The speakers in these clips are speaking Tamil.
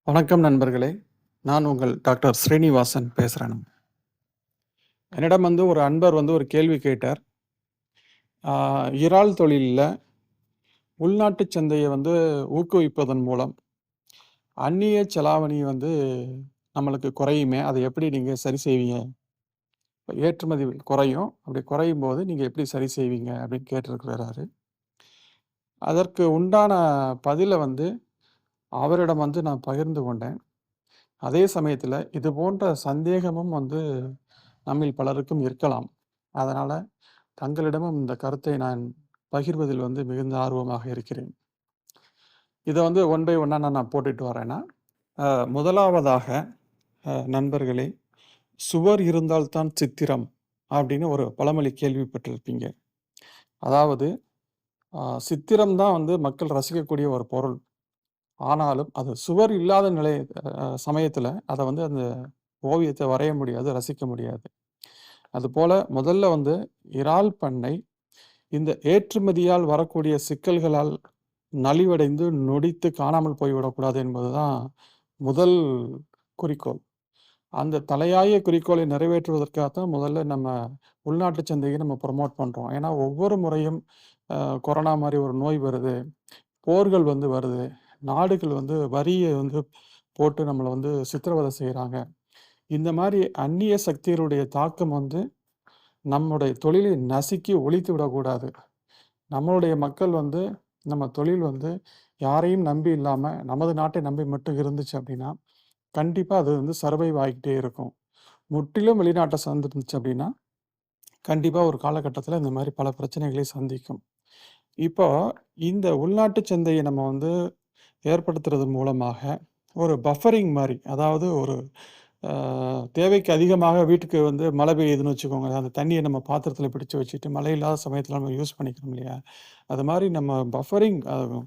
வணக்கம் நண்பர்களே. நான் உங்கள் டாக்டர் ஸ்ரீனிவாசன் பேசுறேன். என்னிடம் ஒரு அன்பர் ஒரு கேள்வி கேட்டார். இறால் தொழில்ல உள்நாட்டு சந்தைய ஊக்குவிப்பதன் மூலம் அந்நிய செலாவணி நம்மளுக்கு குறையுமே. அதை எப்படி நீங்க சரி செய்வீங்க? ஏற்றுமதி குறையும். அப்படி குறையும்போது நீங்க எப்படி சரி செய்வீங்க? அப்படின்னு கேட்டிருக்கிறாரு. அதற்கு உண்டான பதில அவரிடம் நான் பகிர்ந்து கொண்டேன். அதே சமயத்துல இது போன்ற சந்தேகமும் நம்மில் பலருக்கும் இருக்கலாம். அதனால தங்களிடமும் இந்த கருத்தை நான் பகிர்வதில் மிகுந்த ஆர்வமாக இருக்கிறேன். இத ஒன் பை ஒன்னா நான் போட்டுட்டு வரேன்னா, முதலாவதாக நண்பர்களே, "சுவர் இருந்தால் தான் சித்திரம்" அப்படின்னு ஒரு பழமொழி கேள்விப்பட்டிருப்பீங்க. அதாவது சித்திரம் தான் மக்கள் ரசிக்கக்கூடிய ஒரு பொருள். ஆனாலும் அது சுவர் இல்லாத சமயத்துல அத அந்த ஓவியத்த வரைய முடியாது, ரசிக்க முடியாது. அதுபோல முதல்ல இறால் பண்ணை இந்த ஏற்றுமதியால் வரக்கூடிய சிக்கல்களால் நலிவடைந்து, நொடித்து காணாமல் போய்விடக்கூடாது என்பதுதான் முதல் குறிக்கோள். அந்த தலையாய குறிக்கோளை நிறைவேற்றுவதற்காகத்தான் முதல்ல நம்ம உள்நாட்டு சந்தையை நம்ம ப்ரமோட் பண்றோம். ஏன்னா, ஒவ்வொரு முறையும் கொரோனா மாரி ஒரு நோய் வருது, போர்கள் வருது, நாடுகள் வரிய போட்டு நம்மள சித்திரவதை செய்றாங்க. இந்த மாரி அந்நிய சக்திகளுடைய தாக்கம் நம்முடைய தொழிலை நசுக்கி ஒழித்து விடக்கூடாது. நம்மளுடைய மக்கள் நம்ம தொழில் யாரையும் நம்பி இல்லாம, நமது நாட்டை நம்பி மட்டும் இருந்துச்சு அப்படின்னா, கண்டிப்பா அது சர்வைவ் ஆகிக்கிட்டே இருக்கும். முற்றிலும் வெளிநாட்ட சார்ந்திருந்துச்சு அப்படின்னா, கண்டிப்பா ஒரு காலகட்டத்தில இந்த மாரி பல பிரச்சனைகளை சந்திக்கும். இப்போ இந்த உள்நாட்டு சந்தைய நம்ம ஏற்படுத்துறது மூலமாக, ஒரு பஃபரிங் மாரி, அதாவது ஒரு தேவைக்கு அதிகமாக வீட்டுக்கு மழை பெய்யுதுன்னு வச்சுக்கோங்களேன். அந்த தண்ணிய நம்ம பாத்திரத்தில பிடிச்சு வச்சுட்டு, மழை இல்லாத சமயத்தில நம்ம யூஸ் பண்ணிக்கிறோம் இல்லையா? அது மாரி நம்ம பஃபரிங்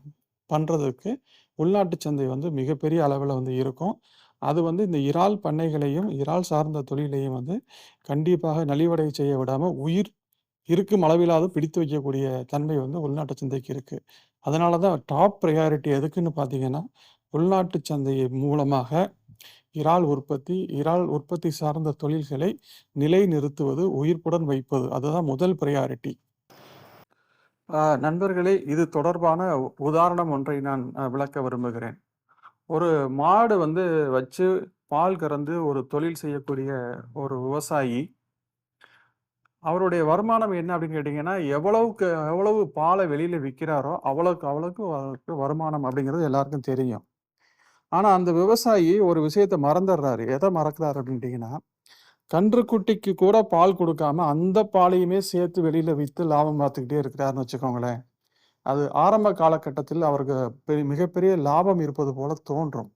பண்றதுக்கு உள்நாட்டு சந்தை மிகப்பெரிய அளவில இருக்கும். அது இந்த இறால் பண்ணைகளையும், இறால் சார்ந்த தொழிலையும் கண்டிப்பாக நலிவடைய செய்ய விடாம, உயிர் இருக்கும் அளவிலாவது பிடித்து வைக்கக்கூடிய தன்மை உள்நாட்டு சந்தைக்கு இருக்கு. அதனால தான் டாப் பிரையாரிட்டி எதுக்குன்னு பார்த்தீங்கன்னா, உள்நாட்டு சந்தை மூலமாக இறால் உற்பத்தி சார்ந்த தொழில்களை நிலைநிறுத்துவது, உயிர்ப்புடன் வைப்பது. அதுதான் முதல் பிரையாரிட்டி. நண்பர்களே, இது தொடர்பான உதாரணம் ஒன்றை நான் விளக்க விரும்புகிறேன். ஒரு மாடு வச்சு பால் கறந்து ஒரு தொழில் செய்யக்கூடிய ஒரு விவசாயி, அவருடைய வருமானம் என்ன அப்படின்னு கேட்டீங்கன்னா, எவ்வளவுக்கு எவ்வளவு பாலை வெளியில விக்கிறாரோ, அவ்வளவுக்கு அவருக்கு வருமானம் அப்படிங்கிறது எல்லாருக்கும் தெரியும். ஆனா, அந்த விவசாயி ஒரு விஷயத்த மறந்துடுறாரு. எத மறக்கிறாரு அப்படின்ட்டீங்கன்னா, கன்றுக்குட்டிக்கு கூட பால் குடுக்காம, அந்த பாலையுமே சேர்த்து வெளியில வித்து லாபம் பார்த்துக்கிட்டே இருக்கிறாருன்னு வச்சுக்கோங்களேன். அது ஆரம்ப காலகட்டத்தில் அவருக்கு மிகப்பெரிய லாபம் இருப்பது போல தோன்றும்.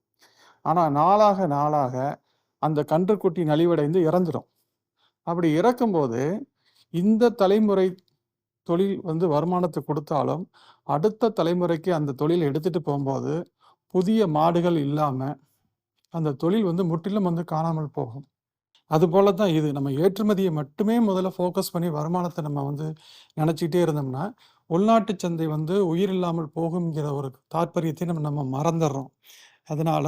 ஆனா, நாளாக நாளாக அந்த கன்றுக்குட்டி நலிவடைந்து இறந்துடும். அப்படி இறக்கும்போது, இந்த தலைமுறை தொழில் வருமானத்த குடுத்தாலும், அடுத்த தலைமுறைக்கு அந்த தொழில எடுத்துட்டு போம்போது, புதிய மாடுகள் இல்லாம, அந்த தொழில் முற்றிலும் காணாமல் போகும். அதுபோல தான் இது. நம்ம ஏற்றுமதிய மட்டுமே முதல்ல ஃபோக்கஸ் பண்ணி வருமானத்த நம்ம நெனச்சுக்கிட்டே இருந்தோம்னா, உள்நாட்டு சந்தை உயிரில்லாமல் போகும்ங்கிற ஒரு தாற்பரியத்தை நம்ம மறந்துர்றோம். அதனால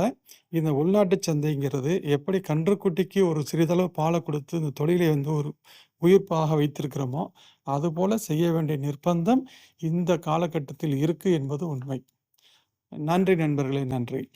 இந்த உள்நாட்டு சந்தைங்கிறது எப்படி கன்றுக்குட்டிக்கு ஒரு சிறிதளவு பால குடுத்து இந்த தொழிலை ஒரு உயிர்ப்பாக வைத்திருக்கிறோமோ, அதுபோல செய்ய வேண்டிய நிர்பந்தம் இந்த காலகட்டத்தில் இருக்கு என்பது உண்மை. நன்றி நண்பர்களே! நன்றி.